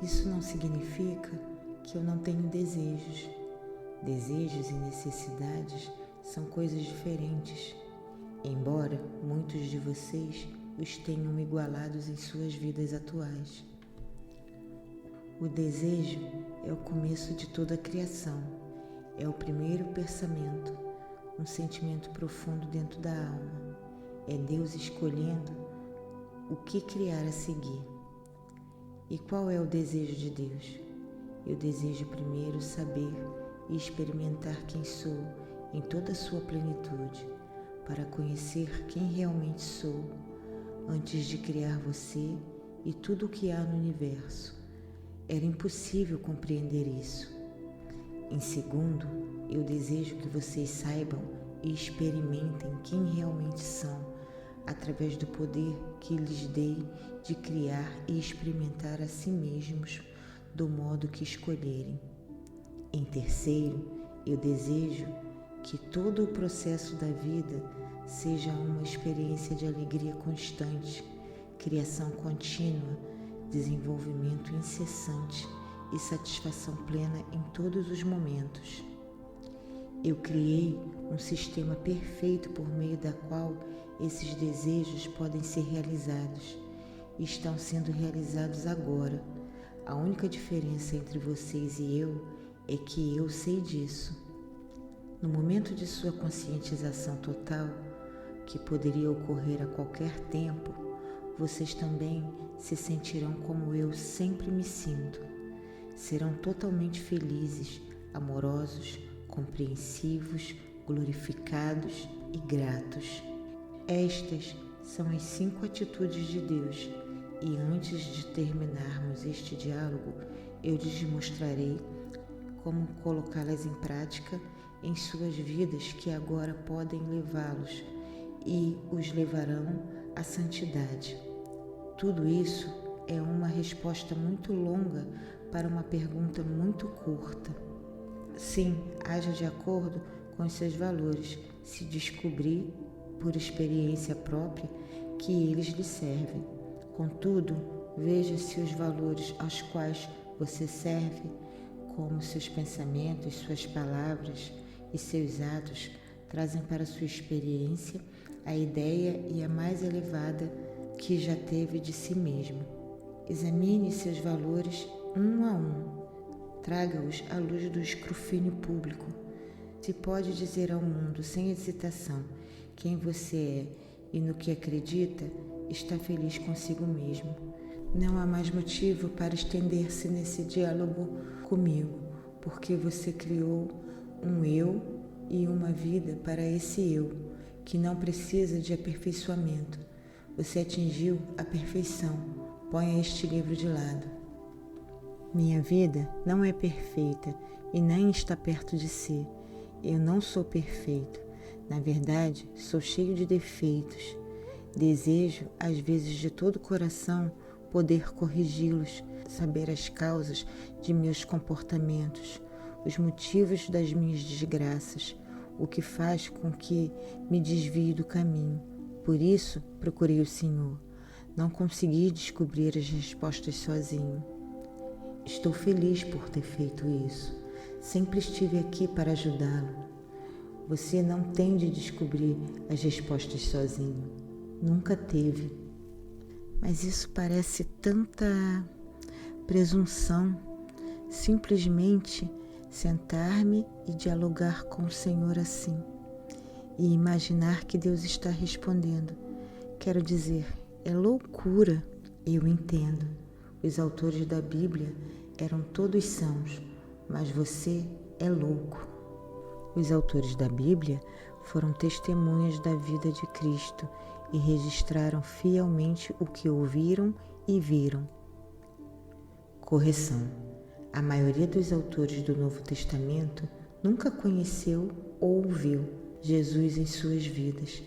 Isso não significa que eu não tenho desejos. Desejos e necessidades são coisas diferentes, embora muitos de vocês os tenham igualados em suas vidas atuais. O desejo é o começo de toda a criação, é o primeiro pensamento, um sentimento profundo dentro da alma. É Deus escolhendo o que criar a seguir. E qual é o desejo de Deus? Eu desejo primeiro saber e experimentar quem sou em toda a sua plenitude, para conhecer quem realmente sou, antes de criar você e tudo o que há no universo. Era impossível compreender isso. Em segundo, eu desejo que vocês saibam e experimentem quem realmente são, através do poder que lhes dei de criar e experimentar a si mesmos do modo que escolherem. Em terceiro, eu desejo que todo o processo da vida seja uma experiência de alegria constante, criação contínua, desenvolvimento incessante e satisfação plena em todos os momentos. Eu criei um sistema perfeito por meio da qual esses desejos podem ser realizados e estão sendo realizados agora. A única diferença entre vocês e eu é que eu sei disso. No momento de sua conscientização total, que poderia ocorrer a qualquer tempo, vocês também se sentirão como eu sempre me sinto. Serão totalmente felizes, amorosos, compreensivos, glorificados e gratos. Estas são as 5 atitudes de Deus, e antes de terminarmos este diálogo, eu lhes mostrarei como colocá-las em prática em suas vidas, que agora podem levá-los e os levarão à santidade. Tudo isso é uma resposta muito longa para uma pergunta muito curta. Sim, haja de acordo com os seus valores, se descobrir por experiência própria que eles lhe servem. Contudo, veja se os valores aos quais você serve, como seus pensamentos, suas palavras e seus atos, trazem para sua experiência a ideia e a mais elevada que já teve de si mesmo. Examine seus valores um a um. Traga-os à luz do escrutínio público. Se pode dizer ao mundo sem hesitação quem você é e no que acredita, está feliz consigo mesmo. Não há mais motivo para estender-se nesse diálogo comigo, porque você criou um eu e uma vida para esse eu, que não precisa de aperfeiçoamento. Você atingiu a perfeição. Ponha este livro de lado. Minha vida não é perfeita e nem está perto de ser. Eu não sou perfeito. Na verdade, sou cheio de defeitos. Desejo, às vezes de todo o coração, poder corrigi-los, saber as causas de meus comportamentos, os motivos das minhas desgraças, o que faz com que me desvie do caminho. Por isso, procurei o Senhor. Não consegui descobrir as respostas sozinho. Estou feliz por ter feito isso. Sempre estive aqui para ajudá-lo. Você não tem de descobrir as respostas sozinho. Nunca teve. Mas isso parece tanta presunção. Simplesmente sentar-me e dialogar com o Senhor assim. E imaginar que Deus está respondendo. Quero dizer, é loucura. Eu entendo. Os autores da Bíblia eram todos sãos, mas você é louco. Os autores da Bíblia foram testemunhas da vida de Cristo e registraram fielmente o que ouviram e viram. Correção: a maioria dos autores do Novo Testamento nunca conheceu ou ouviu Jesus em suas vidas.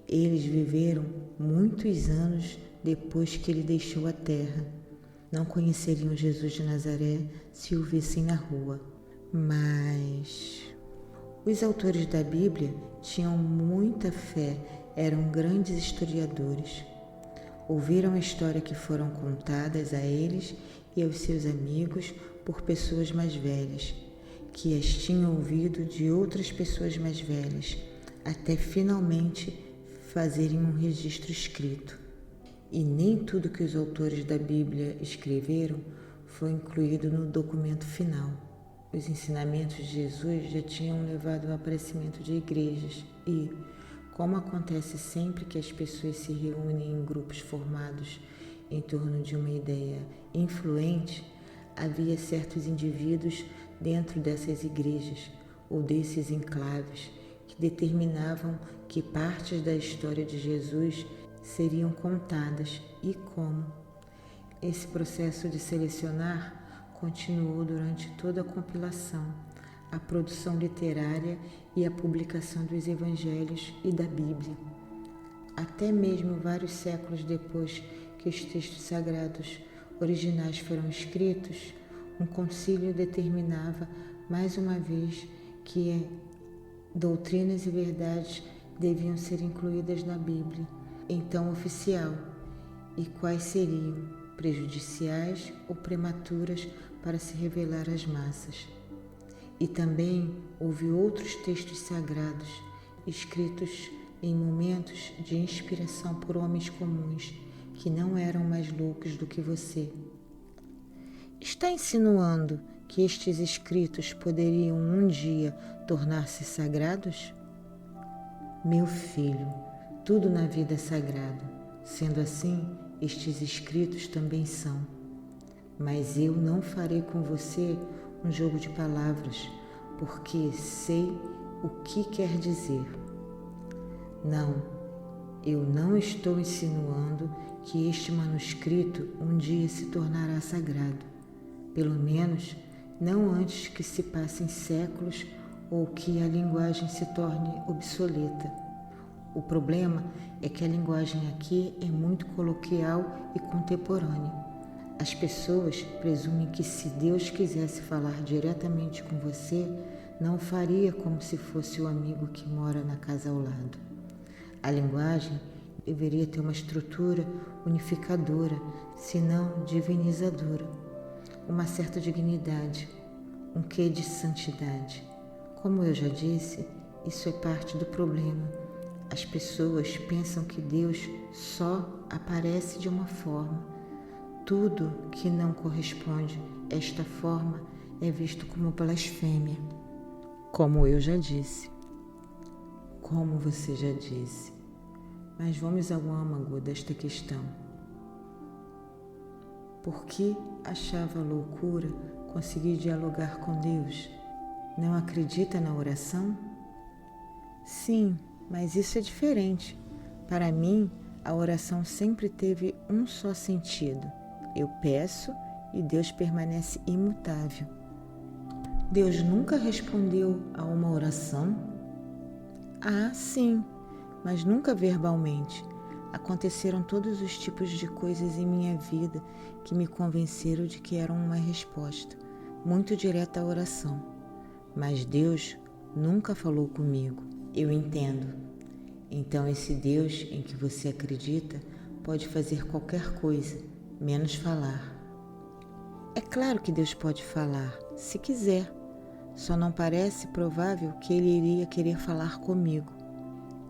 Eles viveram muitos anos depois que ele deixou a terra. Não conheceriam Jesus de Nazaré se o vissem na rua. Mas os autores da Bíblia tinham muita fé, eram grandes historiadores. Ouviram a história que foram contadas a eles e aos seus amigos por pessoas mais velhas, que as tinham ouvido de outras pessoas mais velhas, até finalmente fazerem um registro escrito. E nem tudo que os autores da Bíblia escreveram foi incluído no documento final. Os ensinamentos de Jesus já tinham levado ao aparecimento de igrejas e, como acontece sempre que as pessoas se reúnem em grupos formados em torno de uma ideia influente, havia certos indivíduos dentro dessas igrejas ou desses enclaves que determinavam que partes da história de Jesus seriam contadas e como. Esse processo de selecionar continuou durante toda a compilação, a produção literária e a publicação dos evangelhos e da Bíblia. Até mesmo vários séculos depois que os textos sagrados originais foram escritos, um concílio determinava mais uma vez que doutrinas e verdades deviam ser incluídas na Bíblia, então oficial, e quais seriam prejudiciais ou prematuras para se revelar às massas. E também houve outros textos sagrados, escritos em momentos de inspiração por homens comuns, que não eram mais loucos do que você. Está insinuando que estes escritos poderiam um dia tornar-se sagrados? Meu filho, tudo na vida é sagrado. Sendo assim, estes escritos também são. Mas eu não farei com você um jogo de palavras, porque sei o que quer dizer. Não, eu não estou insinuando que este manuscrito um dia se tornará sagrado, pelo menos não antes que se passem séculos ou que a linguagem se torne obsoleta. O problema é que a linguagem aqui é muito coloquial e contemporânea. As pessoas presumem que se Deus quisesse falar diretamente com você, não o faria como se fosse o amigo que mora na casa ao lado. A linguagem deveria ter uma estrutura unificadora, se não divinizadora, uma certa dignidade, um quê de santidade. Como eu já disse, isso é parte do problema. As pessoas pensam que Deus só aparece de uma forma. Tudo que não corresponde a esta forma é visto como blasfêmia. Como eu já disse. Como você já disse. Mas vamos ao âmago desta questão. Por que achava loucura conseguir dialogar com Deus? Não acredita na oração? Sim, mas isso é diferente. Para mim, a oração sempre teve um só sentido. Eu peço e Deus permanece imutável. Deus nunca respondeu a uma oração? Ah, sim, mas nunca verbalmente. Aconteceram todos os tipos de coisas em minha vida que me convenceram de que eram uma resposta, muito direta à oração. Mas Deus nunca falou comigo. Eu entendo. Então esse Deus em que você acredita pode fazer qualquer coisa, menos falar. É claro que Deus pode falar, se quiser. Só não parece provável que Ele iria querer falar comigo.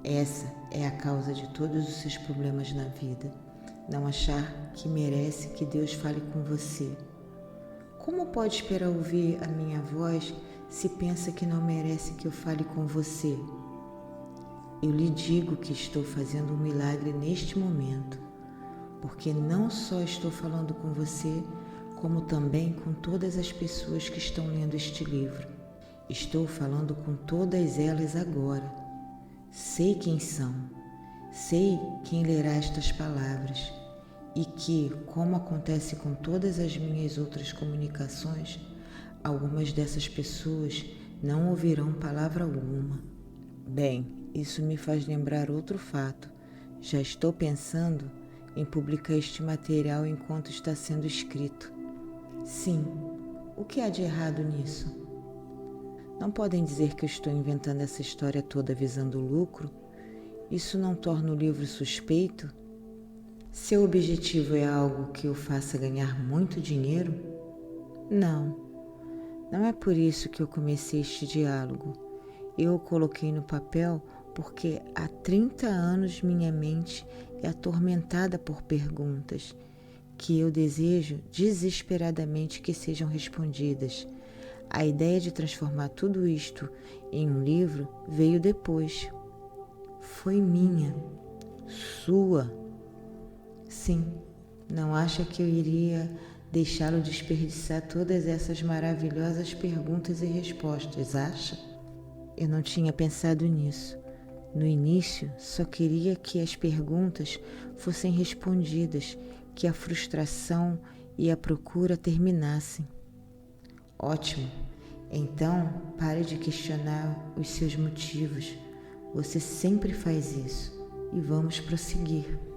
Essa é a causa de todos os seus problemas na vida. Não achar que merece que Deus fale com você. Como pode esperar ouvir a minha voz se pensa que não merece que eu fale com você? Eu lhe digo que estou fazendo um milagre neste momento, porque não só estou falando com você, como também com todas as pessoas que estão lendo este livro. Estou falando com todas elas agora. Sei quem são, sei quem lerá estas palavras e que, como acontece com todas as minhas outras comunicações, algumas dessas pessoas não ouvirão palavra alguma. Bem, isso me faz lembrar outro fato. Já estou pensando em publicar este material enquanto está sendo escrito. Sim, o que há de errado nisso? Não podem dizer que eu estou inventando essa história toda visando lucro? Isso não torna o livro suspeito? Seu objetivo é algo que o faça ganhar muito dinheiro? Não, não é por isso que eu comecei este diálogo. Eu o coloquei no papel porque há 30 anos minha mente é atormentada por perguntas que eu desejo desesperadamente que sejam respondidas. A ideia de transformar tudo isto em um livro veio depois. Foi minha, sua. Sim, não acha que eu iria deixá-lo desperdiçar todas essas maravilhosas perguntas e respostas, acha? Eu não tinha pensado nisso. No início, só queria que as perguntas fossem respondidas, que a frustração e a procura terminassem. Ótimo. Então, pare de questionar os seus motivos. Você sempre faz isso e vamos prosseguir.